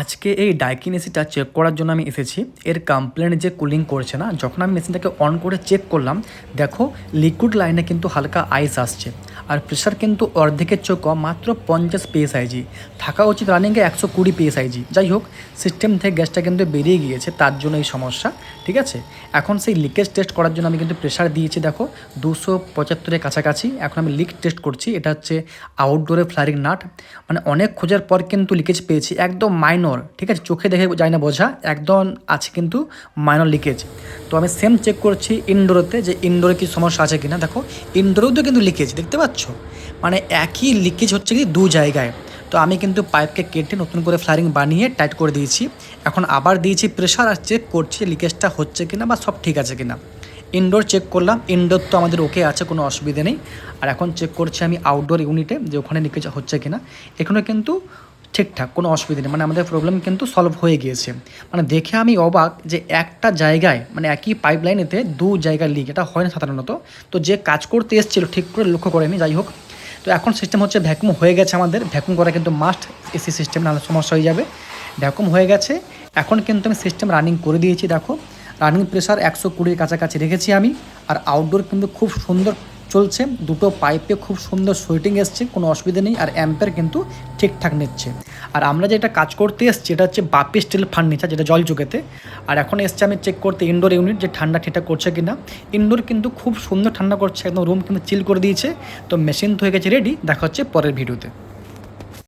আজকে এই ডাইকিন এসিটা চেক করার জন্য আমি এসেছি। এর কমপ্লেন যে কুলিং করছে না, যখন আমি মেশিনটাকে অন করে চেক করলাম, দেখো লিকুইড লাইনে কিন্তু হালকা আইস আসছে, আর প্রেশার কিন্তু অর্ধেকের চেয়ে কম, মাত্র 50 পিএসআইজি। থাকা উচিত রানিংয়ে 120 পিএসআইজি। যাই হোক, সিস্টেম থেকে গ্যাসটা কিন্তু বেরিয়ে গিয়েছে, তার জন্য এই সমস্যা। ঠিক আছে, এখন সেই লিকেজ টেস্ট করার জন্য আমি কিন্তু প্রেশার দিয়েছি, দেখো 275-এর কাছাকাছি। এখন আমি লিক টেস্ট করছি। এটা হচ্ছে আউটডোরে ফ্লারিং নাট, মানে অনেক খোঁজার পর কিন্তু লিকেজ পেয়েছি, একদম মাইনর। ঠিক আছে, চোখে দেখে যায় না বোঝা, একদম আছে কিন্তু মাইনর লিকেজ। তো আমি সেম চেক করছি ইনডোরেতে, যে ইনডোরে কি সমস্যা আছে কিনা। দেখো ইনডোরেও তো কিন্তু লিকেজ দেখতে পাচ্ছ, মানে একই লিকেজ হচ্ছে কি দু জায়গায়। তো আমি কিন্তু পাইপকে কেটে নতুন করে ফ্লারিং বানিয়ে টাইট করে দিয়েছি। এখন আবার দিয়েছি প্রেশার, আর চেক করছি লিকেজটা হচ্ছে কিনা বা সব ঠিক আছে কিনা। ইনডোর চেক করলাম, ইনডোর তো আমাদের ওকে আছে, কোনো অসুবিধে নেই। আর এখন চেক করছি আমি আউটডোর ইউনিটে, যে ওখানে লিকেজ হচ্ছে কিনা। এখানে কিন্তু ঠিকঠাক, কোনো অসুবিধা নেই, মানে আমাদের প্রবলেম কিন্তু সলভ হয়ে গিয়েছে। মানে দেখে আমি অবাক যে একটা জায়গায়, মানে একই পাইপ লাইনেতে দু জায়গায় লিক, এটা হয় না সাধারণত। তো যে কাজ করতে এসেছিলো ঠিক করে লক্ষ্য করেনি। যাই হোক, তো এখন সিস্টেম হচ্ছে ভ্যাকুম হয়ে গেছে আমাদের। ভ্যাকুম করা কিন্তু মাস্ট এসি সিস্টেম, নাহলে সমস্যা হয়ে যাবে। ভ্যাকুম হয়ে গেছে, এখন কিন্তু আমি সিস্টেম রানিং করে দিয়েছি। দেখো রানিং প্রেশার 120-এর কাছাকাছি রেখেছি আমি। আর আউটডোর কিন্তু খুব সুন্দর চলছে, দুটো পাইপে খুব সুন্দর সুইটিং এসছে, কোনো অসুবিধা নেই। আর অ্যাম্পের কিন্তু ঠিকঠাক নিচ্ছে। আর আমরা যেটা কাজ করতে এসছি, এটা হচ্ছে বাপি স্টিল ফার্নিচার, যেটা জল চোখেতে। আর এখন এসছে আমি চেক করতে ইনডোর ইউনিট, যে ঠান্ডা ঠিকঠাক করছে কিনা। ইনডোর কিন্তু খুব সুন্দর ঠান্ডা করছে, একদম রুম কিন্তু চিল করে দিয়েছে। তো মেশিন তো হয়ে গেছে রেডি, দেখা হচ্ছে পরের ভিডিওতে।